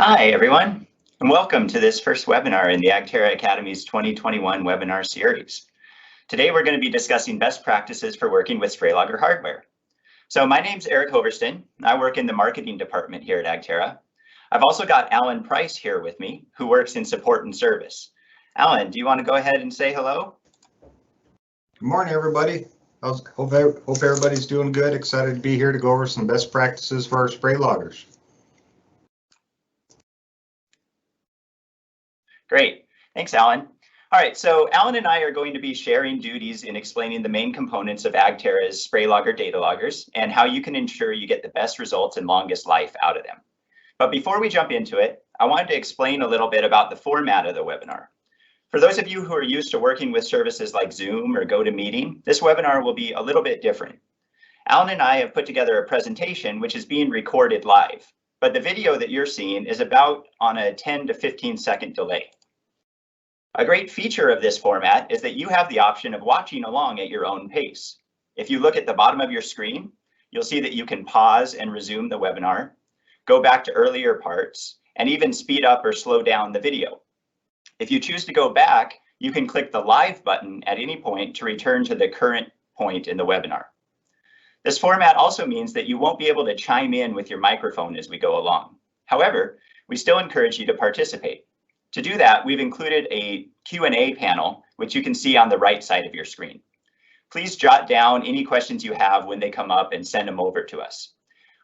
Hi, everyone, and welcome to this first webinar in the Agterra Academy's 2021 webinar series. Today, we're going to be discussing best practices for working with SprayLogger hardware. So my name's Eric Hoverston. I work in the marketing department here at Agterra. I've also got Alan Price here with me, who works in support and service. Alan, do you want to go ahead and say hello? Good morning, everybody. Hope everybody's doing good. Excited to be here to go over some best practices for our spray loggers. Great. Thanks, Alan. All right, so Alan and I are going to be sharing duties in explaining the main components of Agterra's SprayLogger data loggers and how you can ensure you get the best results and longest life out of them. But before we jump into it, I wanted to explain a little bit about the format of the webinar. For those of you who are used to working with services like Zoom or GoToMeeting, this webinar will be a little bit different. Alan and I have put together a presentation which is being recorded live, but the video that you're seeing is about on a 10 to 15 second delay. A great feature of this format is that you have the option of watching along at your own pace. If you look at the bottom of your screen, you'll see that you can pause and resume the webinar, go back to earlier parts, and even speed up or slow down the video. If you choose to go back, you can click the live button at any point to return to the current point in the webinar. This format also means that you won't be able to chime in with your microphone as we go along. However, we still encourage you to participate. To do that, we've included a Q&A panel, which you can see on the right side of your screen. Please jot down any questions you have when they come up and send them over to us.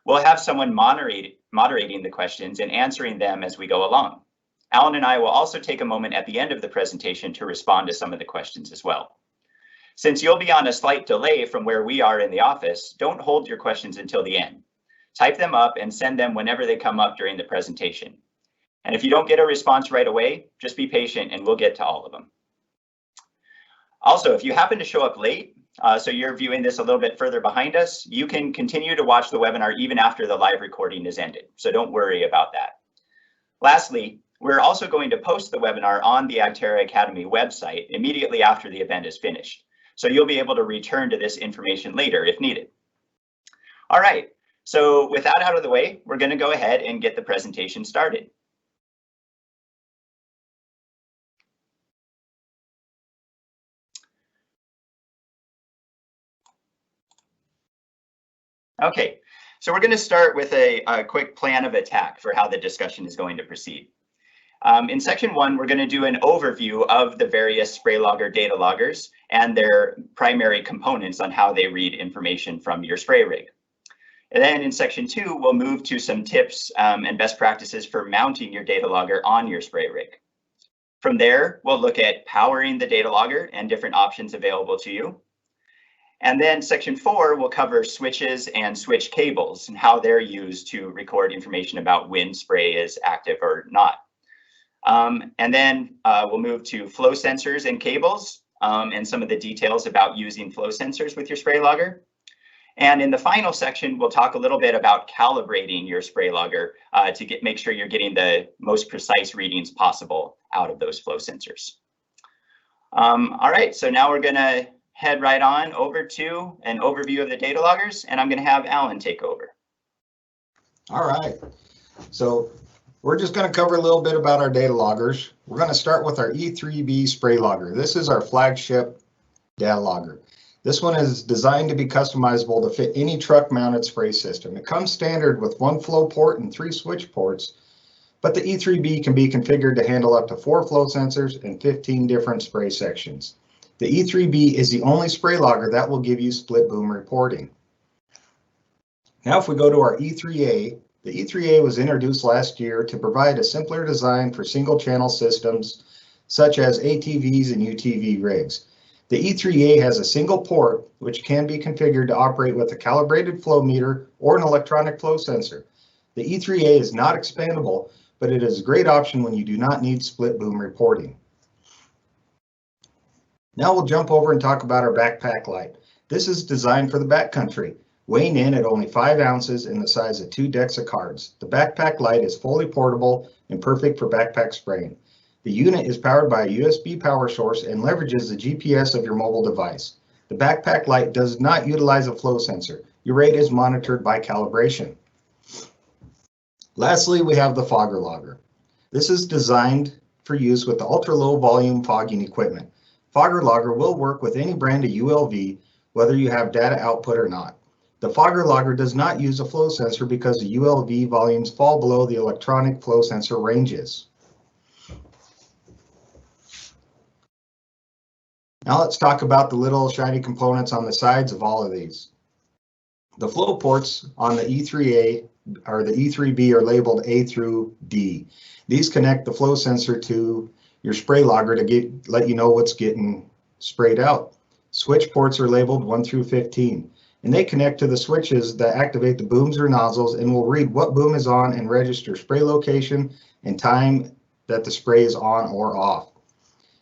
We'll have someone moderating the questions and answering them as we go along. Alan and I will also take a moment at the end of the presentation to respond to some of the questions as well. Since you'll be on a slight delay from where we are in the office, don't hold your questions until the end. Type them up and send them whenever they come up during the presentation. And if you don't get a response right away, just be patient and we'll get to all of them. Also, if you happen to show up late, so you're viewing this a little bit further behind us, you can continue to watch the webinar even after the live recording is ended. So don't worry about that. Lastly, we're also going to post the webinar on the Agterra Academy website immediately after the event is finished. So you'll be able to return to this information later if needed. All right, so with that out of the way, we're going to go ahead and get the presentation started. Okay, so we're going to start with a quick plan of attack for how the discussion is going to proceed. In section 1, we're going to do an overview of the various SprayLogger data loggers and their primary components on how they read information from your spray rig. And then in section 2, we'll move to some tips and best practices for mounting your data logger on your spray rig. From there, we'll look at powering the data logger and different options available to you. And then section 4 will cover switches and switch cables and how they're used to record information about when spray is active or not. And then we'll move to flow sensors and cables and some of the details about using flow sensors with your spray logger. And in the final section, we'll talk a little bit about calibrating your spray logger to make sure you're getting the most precise readings possible out of those flow sensors. All right, so now we're going to head right on over to an overview of the data loggers, and I'm going to have Alan take over. All right, so we're just going to cover a little bit about our data loggers. We're going to start with our E3B spray logger. This is our flagship data logger. This one is designed to be customizable to fit any truck mounted spray system. It comes standard with 1 flow port and 3 switch ports, but the E3B can be configured to handle up to 4 flow sensors and 15 different spray sections. The E3B is the only spray logger that will give you split boom reporting. Now if we go to our E3A, the E3A was introduced last year to provide a simpler design for single channel systems such as ATVs and UTV rigs. The E3A has a single port which can be configured to operate with a calibrated flow meter or an electronic flow sensor. The E3A is not expandable, but it is a great option when you do not need split boom reporting. Now we'll jump over and talk about our backpack light. This is designed for the backcountry, weighing in at only 5 ounces and the size of 2 decks of cards. The backpack light is fully portable and perfect for backpack spraying. The unit is powered by a USB power source and leverages the GPS of your mobile device. The backpack light does not utilize a flow sensor. Your rate is monitored by calibration. Lastly, we have the fogger logger. This is designed for use with the ultra-low volume fogging equipment. Fogger logger will work with any brand of ULV, whether you have data output or not. The fogger logger does not use a flow sensor because the ULV volumes fall below the electronic flow sensor ranges. Now let's talk about the little shiny components on the sides of all of these. The flow ports on the E3A or the E3B are labeled A through D. These connect the flow sensor to your spray logger to let you know what's getting sprayed out. Switch ports are labeled 1 through 15, and they connect to the switches that activate the booms or nozzles and will read what boom is on and register spray location and time that the spray is on or off.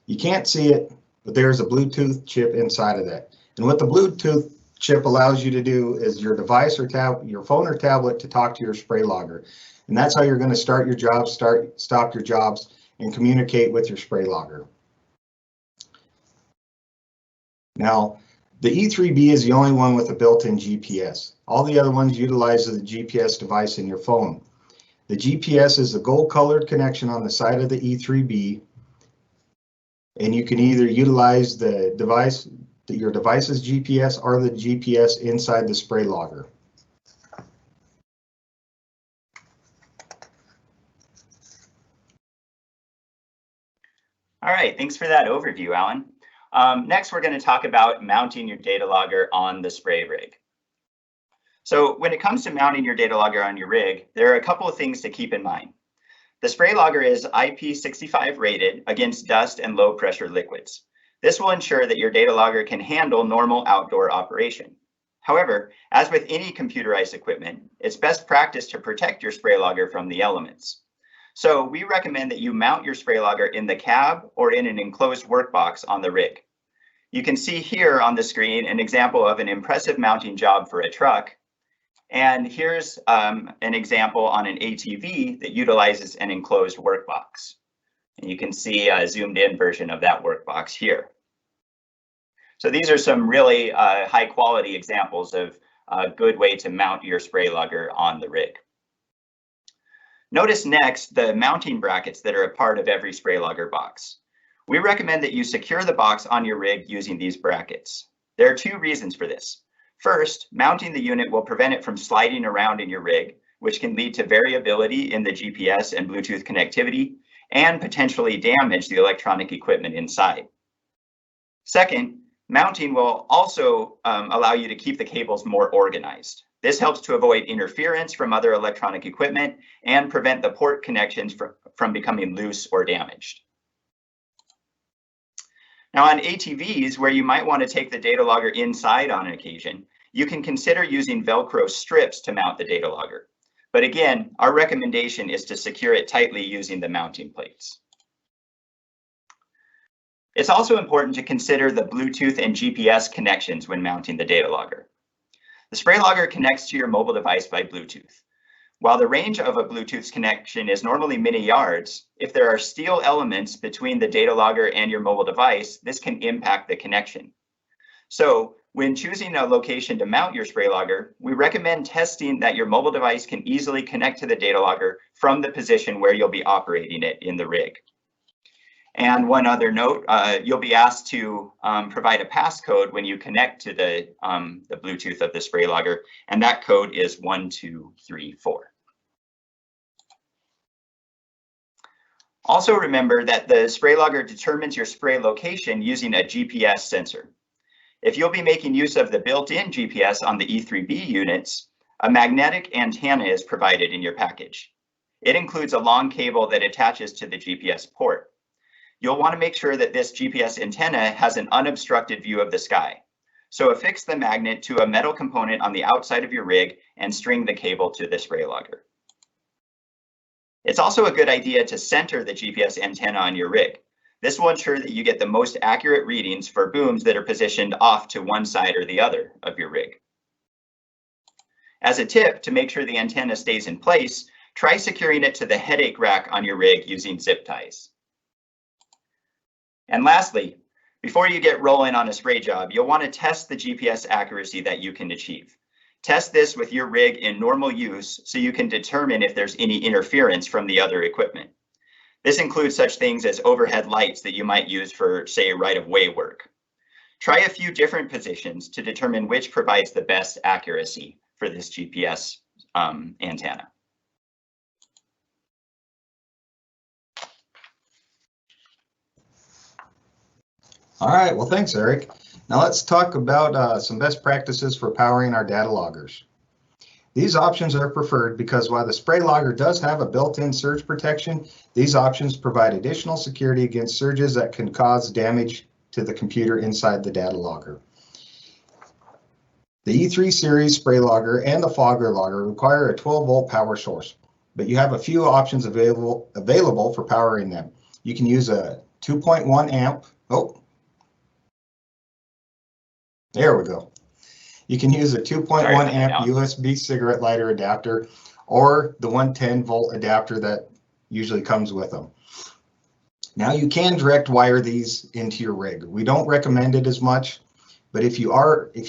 You can't see it, but there's a Bluetooth chip inside of that. And what the Bluetooth chip allows you to do is your device or your phone or tablet to talk to your spray logger. And that's how you're going to start your jobs, stop your jobs, and communicate with your spray logger. Now, the E3B is the only one with a built-in GPS. All the other ones utilize the GPS device in your phone. The GPS is the gold-colored connection on the side of the E3B, and you can either utilize the device, your device's GPS, or the GPS inside the spray logger. All right, thanks for that overview, Alan. Next, we're going to talk about mounting your data logger on the spray rig. So when it comes to mounting your data logger on your rig, there are a couple of things to keep in mind. The spray logger is IP65 rated against dust and low pressure liquids. This will ensure that your data logger can handle normal outdoor operation. However, as with any computerized equipment, it's best practice to protect your spray logger from the elements. So we recommend that you mount your spray logger in the cab or in an enclosed workbox on the rig. You can see here on the screen an example of an impressive mounting job for a truck. And here's an example on an ATV that utilizes an enclosed workbox. And you can see a zoomed in version of that workbox here. So these are some really high quality examples of a good way to mount your spray logger on the rig. Notice next the mounting brackets that are a part of every spray logger box. We recommend that you secure the box on your rig using these brackets. There are two reasons for this. First, mounting the unit will prevent it from sliding around in your rig, which can lead to variability in the GPS and Bluetooth connectivity and potentially damage the electronic equipment inside. Second, mounting will also allow you to keep the cables more organized. This helps to avoid interference from other electronic equipment and prevent the port connections from becoming loose or damaged. Now on ATVs, where you might want to take the data logger inside on an occasion, you can consider using Velcro strips to mount the data logger. But again, our recommendation is to secure it tightly using the mounting plates. It's also important to consider the Bluetooth and GPS connections when mounting the data logger. The spray logger connects to your mobile device by Bluetooth. While the range of a Bluetooth connection is normally many yards, if there are steel elements between the data logger and your mobile device, this can impact the connection. So when choosing a location to mount your spray logger, we recommend testing that your mobile device can easily connect to the data logger from the position where you'll be operating it in the rig. And one other note, you'll be asked to provide a passcode when you connect to the Bluetooth of the spray logger, and that code is 1234. Also remember that the spray logger determines your spray location using a GPS sensor. If you'll be making use of the built-in GPS on the E3B units, a magnetic antenna is provided in your package. It includes a long cable that attaches to the GPS port. You'll want to make sure that this GPS antenna has an unobstructed view of the sky. So affix the magnet to a metal component on the outside of your rig and string the cable to the spray logger. It's also a good idea to center the GPS antenna on your rig. This will ensure that you get the most accurate readings for booms that are positioned off to one side or the other of your rig. As a tip, to make sure the antenna stays in place, try securing it to the headache rack on your rig using zip ties. And lastly, before you get rolling on a spray job, you'll want to test the GPS accuracy that you can achieve. Test this with your rig in normal use so you can determine if there's any interference from the other equipment. This includes such things as overhead lights that you might use for, say, right-of-way work. Try a few different positions to determine which provides the best accuracy for this GPS antenna. All right, well, thanks, Eric. Now let's talk about some best practices for powering our data loggers. These options are preferred because while the SprayLogger does have a built-in surge protection, these options provide additional security against surges that can cause damage to the computer inside the data logger. The E3 series SprayLogger and the Fogger logger require a 12-volt power source, but you have a few options available for powering them. You can use a 2.1 amp. Oh, there we go. You can use a 2.1 amp USB cigarette lighter adapter or the 110 volt adapter that usually comes with them. Now you can direct wire these into your rig. We don't recommend it as much, but if you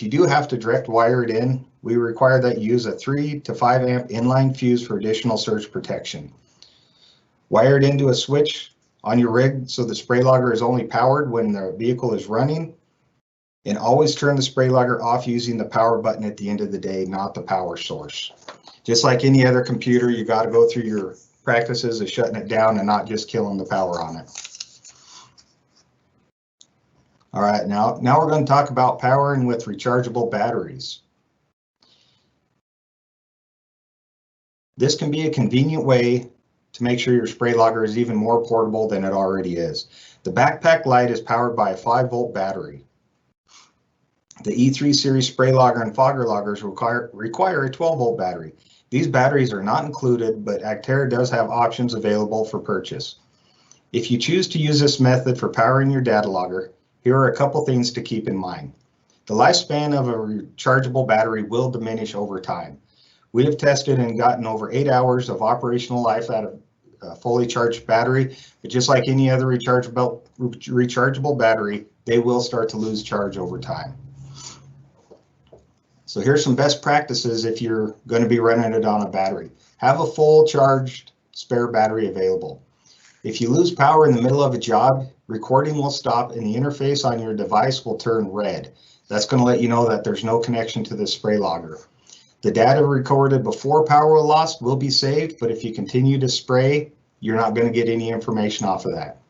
do have to direct wire it in, we require that you use a 3 to 5 amp inline fuse for additional surge protection. Wire it into a switch on your rig so the SprayLogger is only powered when the vehicle is running. And always turn the SprayLogger off using the power button at the end of the day, not the power source. Just like any other computer, you got to go through your practices of shutting it down and not just killing the power on it. All right, now we're going to talk about powering with rechargeable batteries. This can be a convenient way to make sure your SprayLogger is even more portable than it already is. The backpack light is powered by a 5-volt battery. The E3 series SprayLogger and Fogger loggers require a 12-volt battery. These batteries are not included, but Actera does have options available for purchase. If you choose to use this method for powering your data logger, here are a couple things to keep in mind. The lifespan of a rechargeable battery will diminish over time. We have tested and gotten over 8 hours of operational life out of a fully charged battery, but just like any other rechargeable battery, they will start to lose charge over time. So here's some best practices if you're going to be running it on a battery. Have a full charged spare battery available. If you lose power in the middle of a job, recording will stop and the interface on your device will turn red. That's going to let you know that there's no connection to the SprayLogger. The data recorded before power lost will be saved, but if you continue to spray, you're not going to get any information off of that.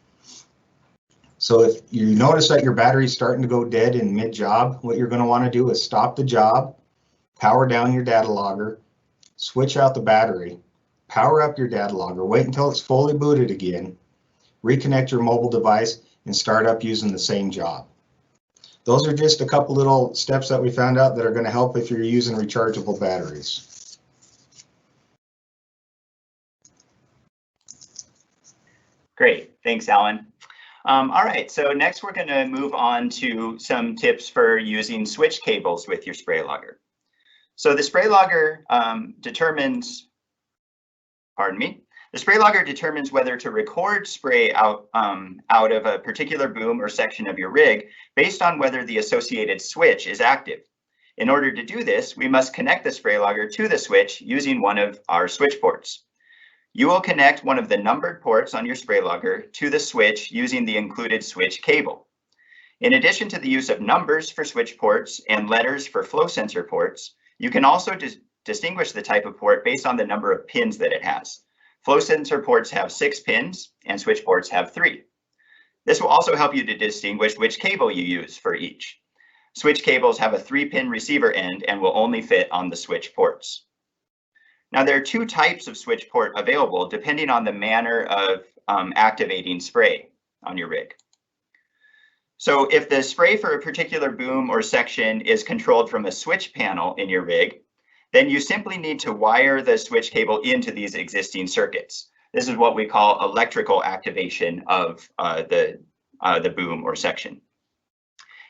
So if you notice that your battery is starting to go dead in mid-job, what you're going to want to do is stop the job, power down your data logger, switch out the battery, power up your data logger, wait until it's fully booted again, reconnect your mobile device, and start up using the same job. Those are just a couple little steps that we found out that are going to help if you're using rechargeable batteries. Great, thanks, Alan. All right, so next we're going to move on to some tips for using switch cables with your SprayLogger. So the SprayLogger determines whether to record spray out of a particular boom or section of your rig based on whether the associated switch is active. In order to do this, we must connect the SprayLogger to the switch using one of our switch ports. You will connect one of the numbered ports on your SprayLogger to the switch using the included switch cable. In addition to the use of numbers for switch ports and letters for flow sensor ports, you can also distinguish the type of port based on the number of pins that it has. Flow sensor ports have 6 pins and switch ports have 3. This will also help you to distinguish which cable you use for each. Switch cables have a 3-pin receiver end and will only fit on the switch ports. Now there are 2 types of switch port available depending on the manner of activating spray on your rig. So if the spray for a particular boom or section is controlled from a switch panel in your rig, then you simply need to wire the switch cable into these existing circuits. This is what we call electrical activation of the boom or section.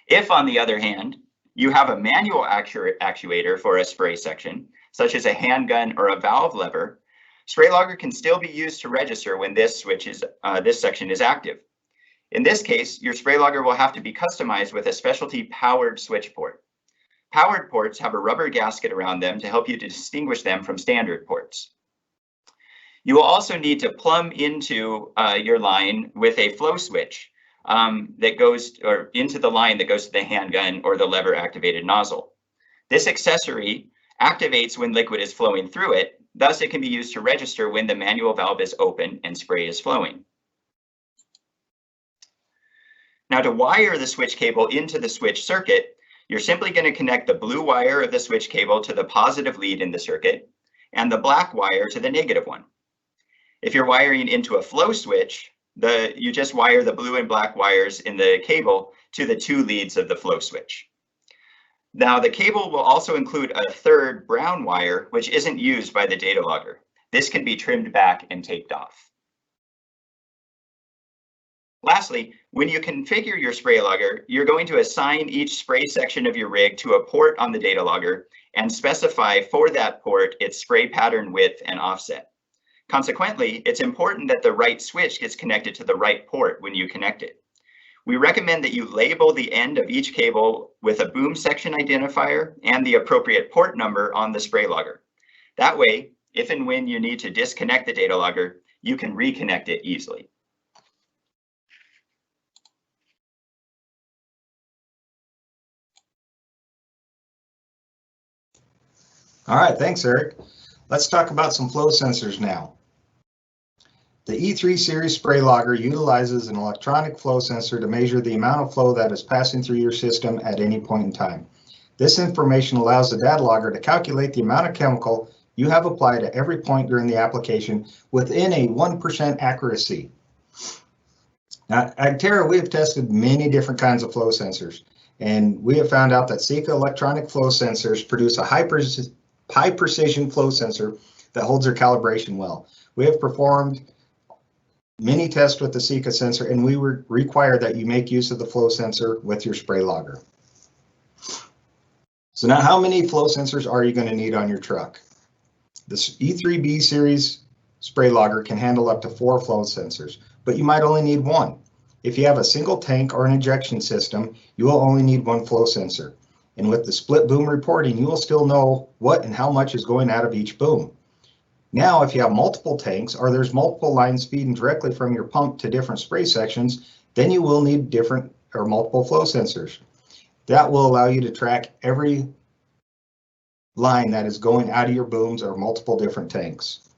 If, on the other hand, you have a manual actuator for a spray section, such as a handgun or a valve lever, SprayLogger can still be used to register when this section is active. In this case, your SprayLogger will have to be customized with a specialty powered switch port. Powered ports have a rubber gasket around them to help you to distinguish them from standard ports. You will also need to plumb into your line with a flow switch that goes into the line that goes to the handgun or the lever activated nozzle. This accessory activates when liquid is flowing through it. Thus, it can be used to register when the manual valve is open and spray is flowing. Now, to wire the switch cable into the switch circuit, you're simply going to connect the blue wire of the switch cable to the positive lead in the circuit and the black wire to the negative one. If you're wiring into a flow switch, you just wire the blue and black wires in the cable to the 2 leads of the flow switch. Now, the cable will also include a third brown wire, which isn't used by the data logger. This can be trimmed back and taped off. Lastly, when you configure your SprayLogger, you're going to assign each spray section of your rig to a port on the data logger and specify for that port its spray pattern width and offset. Consequently, it's important that the right switch gets connected to the right port when you connect it. We recommend that you label the end of each cable with a boom section identifier and the appropriate port number on the SprayLogger. That way, if and when you need to disconnect the data logger, you can reconnect it easily. All right, thanks, Eric. Let's talk about some flow sensors now. The E3 series SprayLogger utilizes an electronic flow sensor to measure the amount of flow that is passing through your system at any point in time. This information allows the data logger to calculate the amount of chemical you have applied at every point during the application within a 1% accuracy. Now, at Agterra, we have tested many different kinds of flow sensors, and we have found out that Sika electronic flow sensors produce a high precision flow sensor that holds their calibration well. We have performed many tests with the Sika sensor, and we require that you make use of the flow sensor with your SprayLogger. So now, how many flow sensors are you going to need on your truck? This E3B series SprayLogger can handle up to 4 flow sensors, but you might only need 1. If you have a single tank or an injection system, you will only need 1 flow sensor. And with the split boom reporting, you will still know what and how much is going out of each boom. Now, if you have multiple tanks or there's multiple lines feeding directly from your pump to different spray sections, then you will need different or multiple flow sensors. That will allow you to track every line that is going out of your booms or multiple different tanks.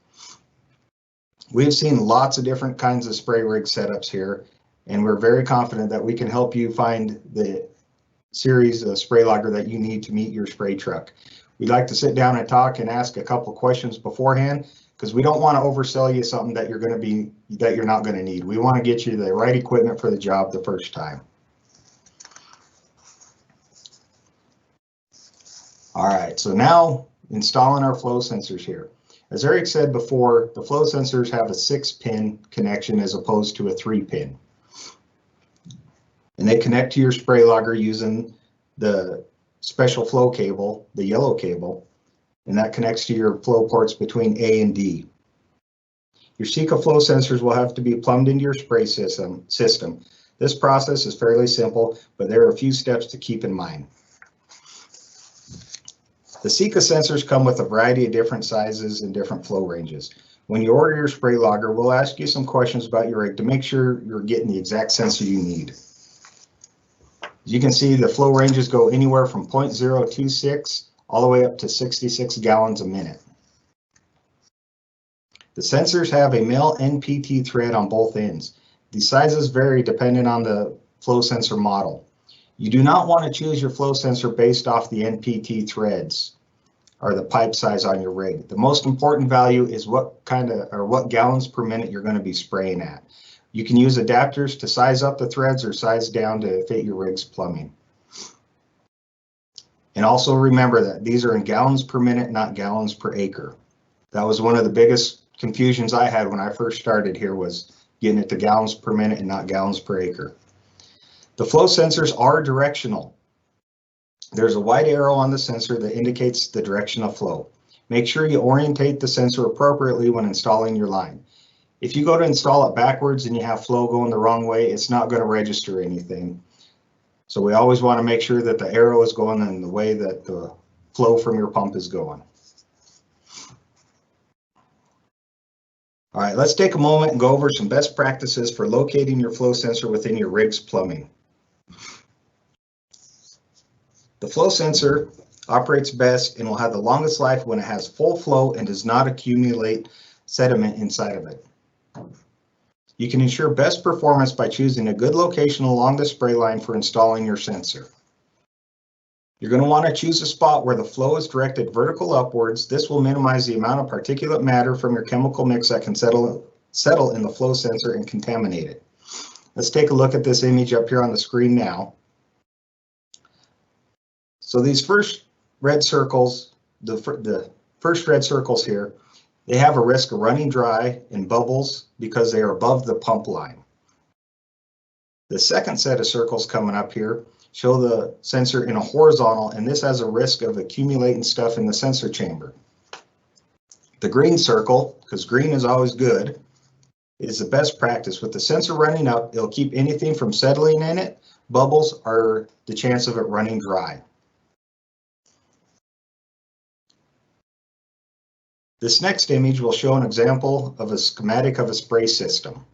We've seen lots of different kinds of spray rig setups here, and we're very confident that we can help you find the series of SprayLogger that you need to meet your spray truck. We'd like to sit down and talk and ask a couple questions beforehand, because we don't want to oversell you something that you're not going to need. We want to get you the right equipment for the job the first time. All right, so now installing our flow sensors here. As Eric said before, the flow sensors have a 6-pin connection as opposed to a 3-pin. And they connect to your SprayLogger using the special flow cable, the yellow cable, and that connects to your flow ports between A and D. Your Sika flow sensors will have to be plumbed into your spray system. This process is fairly simple, but there are a few steps to keep in mind. The Sika sensors come with a variety of different sizes and different flow ranges. When you order your SprayLogger, we'll ask you some questions about your rig to make sure you're getting the exact sensor you need. As you can see, the flow ranges go anywhere from 0.026 all the way up to 66 gallons a minute. The sensors have a male NPT thread on both ends. The sizes vary depending on the flow sensor model. You do not want to choose your flow sensor based off the NPT threads or the pipe size on your rig. The most important value is what gallons per minute you're going to be spraying at. You can use adapters to size up the threads or size down to fit your rig's plumbing. And also remember that these are in gallons per minute, not gallons per acre. That was one of the biggest confusions I had when I first started here, was getting it to gallons per minute and not gallons per acre. The flow sensors are directional. There's a white arrow on the sensor that indicates the direction of flow. Make sure you orientate the sensor appropriately when installing your line. If you go to install it backwards and you have flow going the wrong way, it's not going to register anything. So we always want to make sure that the arrow is going in the way that the flow from your pump is going. All right, let's take a moment and go over some best practices for locating your flow sensor within your rig's plumbing. The flow sensor operates best and will have the longest life when it has full flow and does not accumulate sediment inside of it. You can ensure best performance by choosing a good location along the spray line for installing your sensor. You're going to want to choose a spot where the flow is directed vertical upwards. This will minimize the amount of particulate matter from your chemical mix that can settle in the flow sensor and contaminate it. Let's take a look at this image up here on the screen now. So these first red circles, the first red circles here, they have a risk of running dry and bubbles because they are above the pump line. The second set of circles coming up here show the sensor in a horizontal, and this has a risk of accumulating stuff in the sensor chamber. The green circle, because green is always good, is the best practice. With the sensor running up, it'll keep anything from settling in it. Bubbles are the chance of it running dry. This next image will show an example of a schematic of a spray system.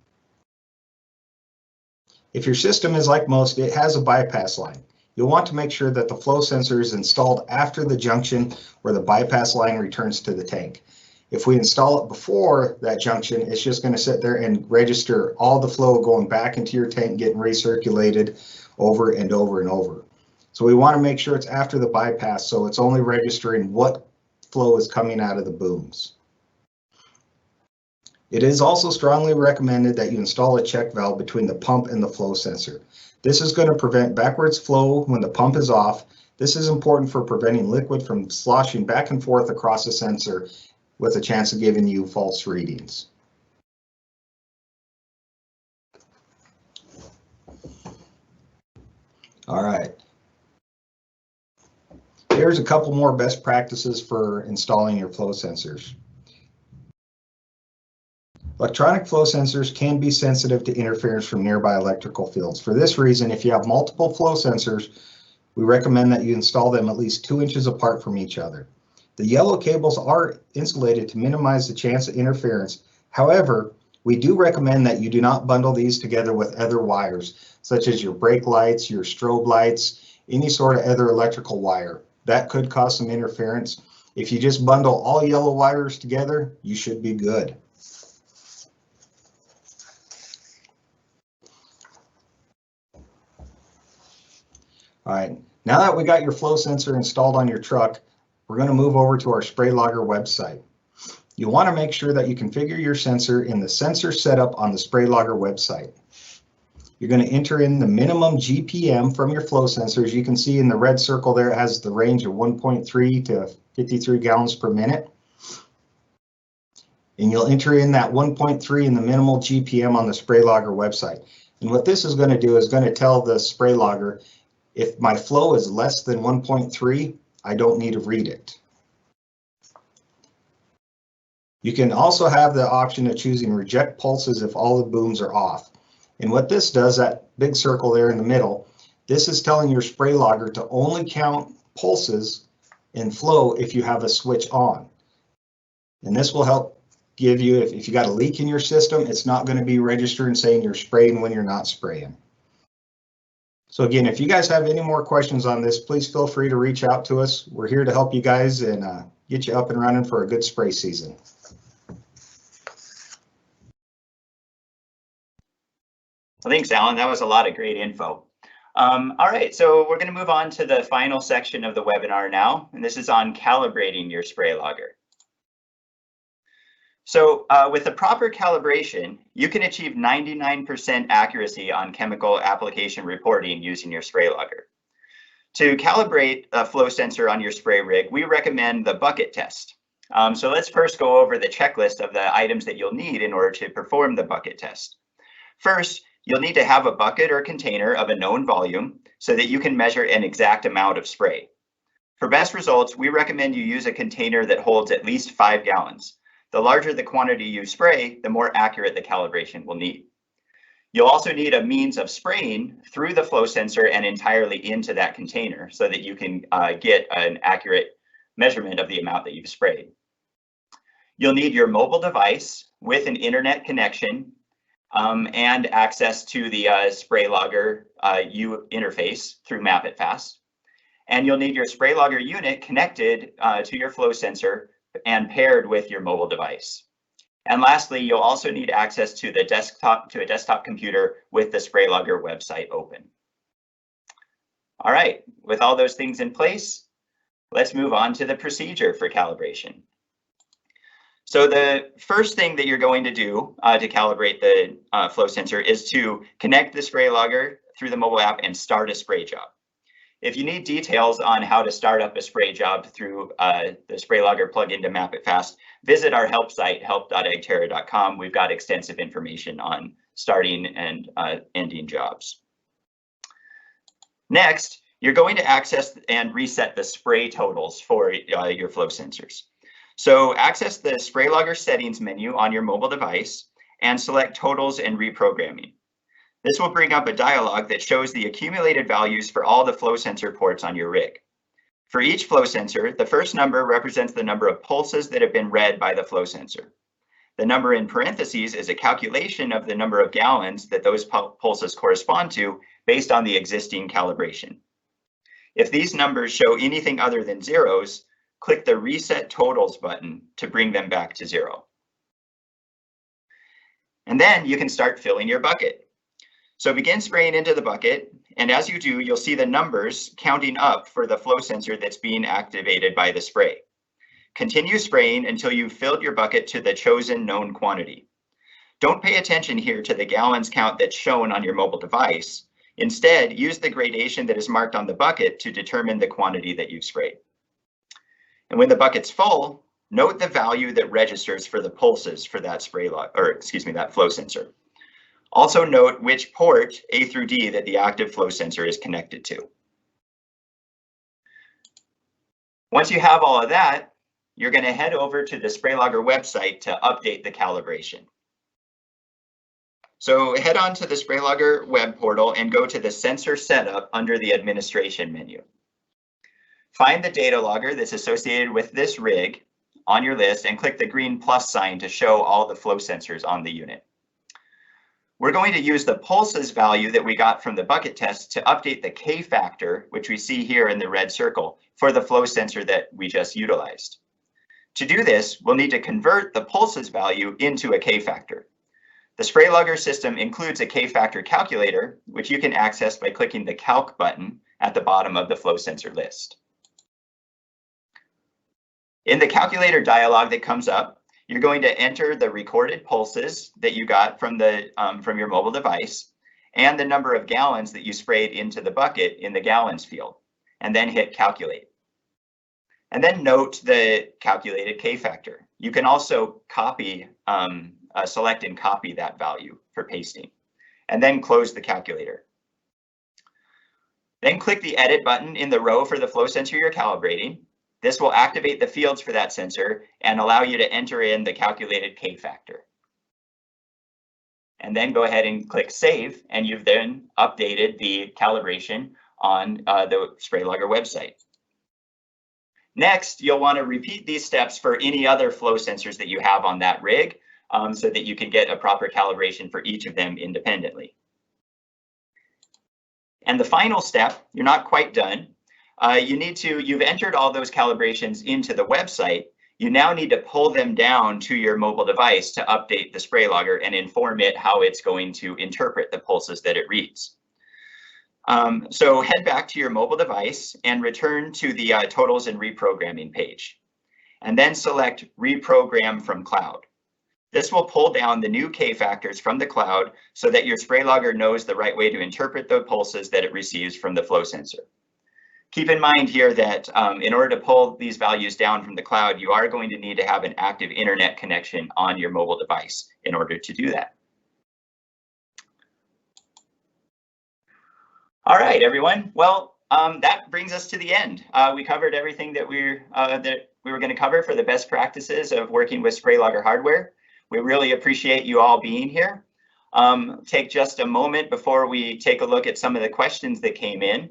If your system is like most, it has a bypass line. You'll want to make sure that the flow sensor is installed after the junction where the bypass line returns to the tank. If we install it before that junction, it's just going to sit there and register all the flow going back into your tank, getting recirculated over and over and over. So we want to make sure it's after the bypass, so it's only registering what flow is coming out of the booms. It is also strongly recommended that you install a check valve between the pump and the flow sensor. This is going to prevent backwards flow when the pump is off. This is important for preventing liquid from sloshing back and forth across the sensor with a chance of giving you false readings. All right. Here's a couple more best practices for installing your flow sensors. Electronic flow sensors can be sensitive to interference from nearby electrical fields. For this reason, if you have multiple flow sensors, we recommend that you install them at least 2 inches apart from each other. The yellow cables are insulated to minimize the chance of interference. However, we do recommend that you do not bundle these together with other wires, such as your brake lights, your strobe lights, any sort of other electrical wire. That could cause some interference. If you just bundle all yellow wires together, you should be good. All right, now that we got your flow sensor installed on your truck, we're going to move over to our SprayLogger website. You'll want to make sure that you configure your sensor in the sensor setup on the SprayLogger website. You're going to enter in the minimum GPM from your flow sensors. You can see in the red circle there, it has the range of 1.3 to 53 gallons per minute. And you'll enter in that 1.3 in the minimal GPM on the SprayLogger website. And what this is going to do is going to tell the SprayLogger, if my flow is less than 1.3, I don't need to read it. You can also have the option of choosing reject pulses if all the booms are off. And what this does, that big circle there in the middle, this is telling your SprayLogger to only count pulses in flow if you have a switch on. And this will help give you, if you got a leak in your system, it's not going to be registering saying you're spraying when you're not spraying. So again, if you guys have any more questions on this, please feel free to reach out to us. We're here to help you guys and get you up and running for a good spray season. Well, thanks, Alan. That was a lot of great info. All right, so we're going to move on to the final section of the webinar now, and this is on calibrating your SprayLogger. So with the proper calibration, you can achieve 99% accuracy on chemical application reporting using your SprayLogger. To calibrate a flow sensor on your spray rig, we recommend the bucket test. So let's first go over the checklist of the items that you'll need in order to perform the bucket test. First, you'll need to have a bucket or container of a known volume so that you can measure an exact amount of spray. For best results, we recommend you use a container that holds at least 5 gallons. The larger the quantity you spray, the more accurate the calibration will need. You'll also need a means of spraying through the flow sensor and entirely into that container so that you can get an accurate measurement of the amount that you've sprayed. You'll need your mobile device with an internet connection and access to the SprayLogger U interface through MapItFast. And you'll need your SprayLogger unit connected to your flow sensor and paired with your mobile device. And lastly, you'll also need access to a desktop computer with the SprayLogger website open. All right, with all those things in place, let's move on to the procedure for calibration. So the first thing that you're going to do to calibrate the flow sensor is to connect the SprayLogger through the mobile app and start a spray job. If you need details on how to start up a spray job through the SprayLogger plugin to MapItFast, visit our help site, help.agterra.com. We've got extensive information on starting and ending jobs. Next, you're going to access and reset the spray totals for your flow sensors. So access the SprayLogger settings menu on your mobile device and select totals and reprogramming. This will bring up a dialog that shows the accumulated values for all the flow sensor ports on your rig. For each flow sensor, the first number represents the number of pulses that have been read by the flow sensor. The number in parentheses is a calculation of the number of gallons that those pulses correspond to based on the existing calibration. If these numbers show anything other than zeros, click the Reset Totals button to bring them back to 0. And then you can start filling your bucket. So begin spraying into the bucket, and as you do, you'll see the numbers counting up for the flow sensor that's being activated by the spray. Continue spraying until you've filled your bucket to the chosen known quantity. Don't pay attention here to the gallons count that's shown on your mobile device. Instead, use the gradation that is marked on the bucket to determine the quantity that you've sprayed. And when the bucket's full, note the value that registers for the pulses for that that flow sensor. Also note which port, A through D, that the active flow sensor is connected to. Once you have all of that, you're going to head over to the SprayLogger website to update the calibration. So head on to the SprayLogger web portal and go to the Sensor Setup under the Administration menu. Find the data logger that's associated with this rig on your list and click the green plus sign to show all the flow sensors on the unit. We're going to use the pulses value that we got from the bucket test to update the K factor, which we see here in the red circle, for the flow sensor that we just utilized. To do this, we'll need to convert the pulses value into a K factor. The SprayLogger system includes a K factor calculator, which you can access by clicking the Calc button at the bottom of the flow sensor list. In the calculator dialog that comes up, you're going to enter the recorded pulses that you got from your mobile device and the number of gallons that you sprayed into the bucket in the gallons field, and then hit calculate. And then note the calculated K factor. You can also copy, select and copy that value for pasting, and then close the calculator. Then click the edit button in the row for the flow sensor you're calibrating. This will activate the fields for that sensor and allow you to enter in the calculated K factor. And then go ahead and click Save, and you've then updated the calibration on the SprayLogger website. Next, you'll want to repeat these steps for any other flow sensors that you have on that rig so that you can get a proper calibration for each of them independently. And the final step, you're not quite done. You've entered all those calibrations into the website. You now need to pull them down to your mobile device to update the SprayLogger and inform it how it's going to interpret the pulses that it reads. So head back to your mobile device and return to the totals and reprogramming page, and then select Reprogram from Cloud. This will pull down the new K factors from the cloud so that your SprayLogger knows the right way to interpret the pulses that it receives from the flow sensor. Keep in mind here that in order to pull these values down from the cloud, you are going to need to have an active internet connection on your mobile device in order to do that. All right, everyone. Well, that brings us to the end. We covered everything that we were going to cover for the best practices of working with SprayLogger hardware. We really appreciate you all being here. take just a moment before we take a look at some of the questions that came in,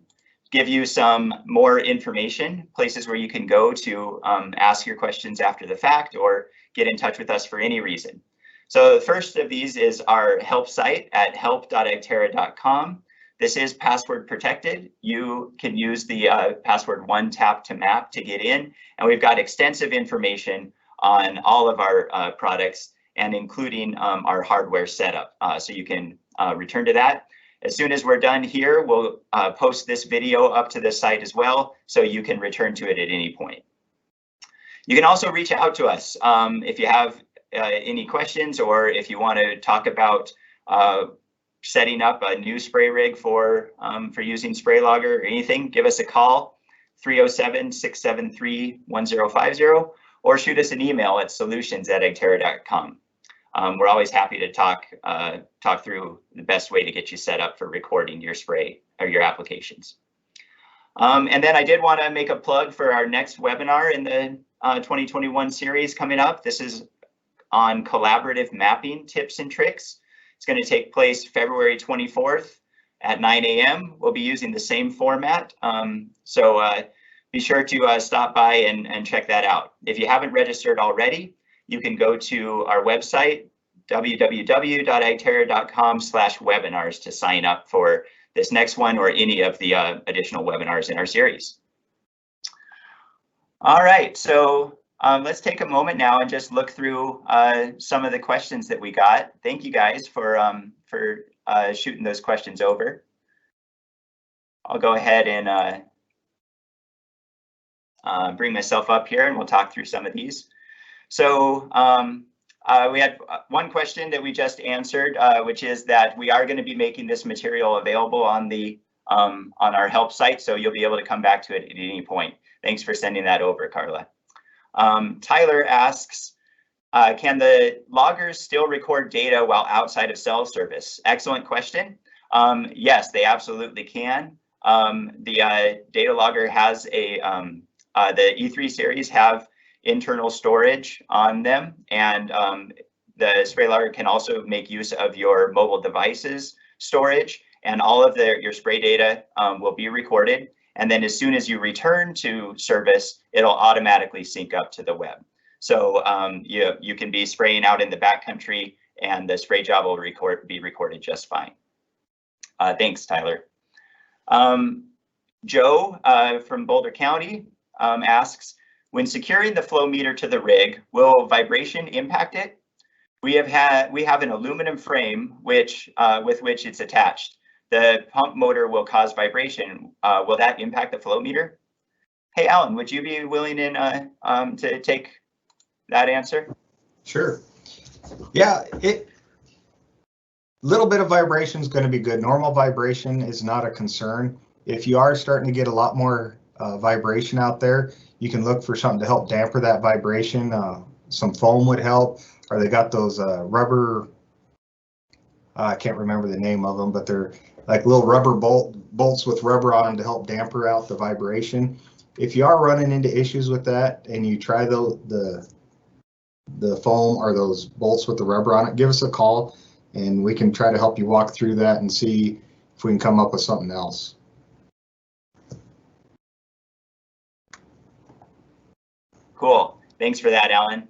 give you some more information, places where you can go to ask your questions after the fact or get in touch with us for any reason. So the first of these is our help site at help.agterra.com. This is password protected. You can use the password one-tap-to-map to get in, and we've got extensive information on all of our products and including our hardware setup. So you can return to that. As soon as we're done here, we'll post this video up to the site as well, so you can return to it at any point. You can also reach out to us if you have any questions, or if you want to talk about setting up a new spray rig for using SprayLogger or anything. Give us a call, 307-673-1050, or shoot us an email at solutions@agterra.com. We're always happy to talk through the best way to get you set up for recording your spray or your applications. And then I did want to make a plug for our next webinar in the 2021 series coming up. This is on collaborative mapping tips and tricks. It's going to take place February 24th at 9 a.m. We'll be using the same format. So be sure to stop by and check that out. If you haven't registered already, you can go to our website, www.agterra.com/webinars, to sign up for this next one or any of the additional webinars in our series. All right, so let's take a moment now and just look through some of the questions that we got. Thank you guys for shooting those questions over. I'll go ahead and bring myself up here and we'll talk through some of these. So we had one question that we just answered, which is that we are going to be making this material available on the on our help site, so you'll be able to come back to it at any point. Thanks for sending that over, Carla. Tyler asks, can the loggers still record data while outside of cell service? Excellent question. Yes, they absolutely can. The data logger has a the E3 series have internal storage on them, and the SprayLogger can also make use of your mobile devices storage, and all of your spray data will be recorded. And then as soon as you return to service, it'll automatically sync up to the web. So you can be spraying out in the backcountry and the spray job will be recorded just fine. Thanks, Tyler. Joe from Boulder County asks, when securing the flow meter to the rig, will vibration impact it? We have an aluminum frame with which it's attached. The pump motor will cause vibration. Will that impact the flow meter? Hey, Alan, would you be willing to take that answer? Sure. Yeah, little bit of vibration is going to be good. Normal vibration is not a concern. If you are starting to get a lot more vibration out there, you can look for something to help damper that vibration. Some foam would help, or they got those rubber, I can't remember the name of them, but they're like little rubber bolts with rubber on them to help damper out the vibration. If you are running into issues with that and you try the foam or those bolts with the rubber on it, give us a call and we can try to help you walk through that and see if we can come up with something else. Cool. Thanks for that, Alan.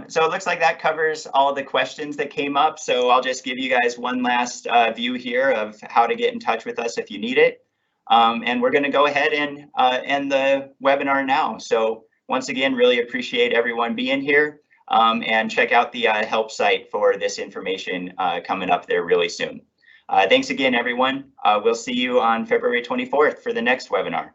So it looks like that covers all of the questions that came up. So I'll just give you guys one last view here of how to get in touch with us if you need it. And we're going to go ahead and end the webinar now. So once again, really appreciate everyone being here, and check out the help site for this information coming up there really soon. Thanks again, everyone. We'll see you on February 24th for the next webinar.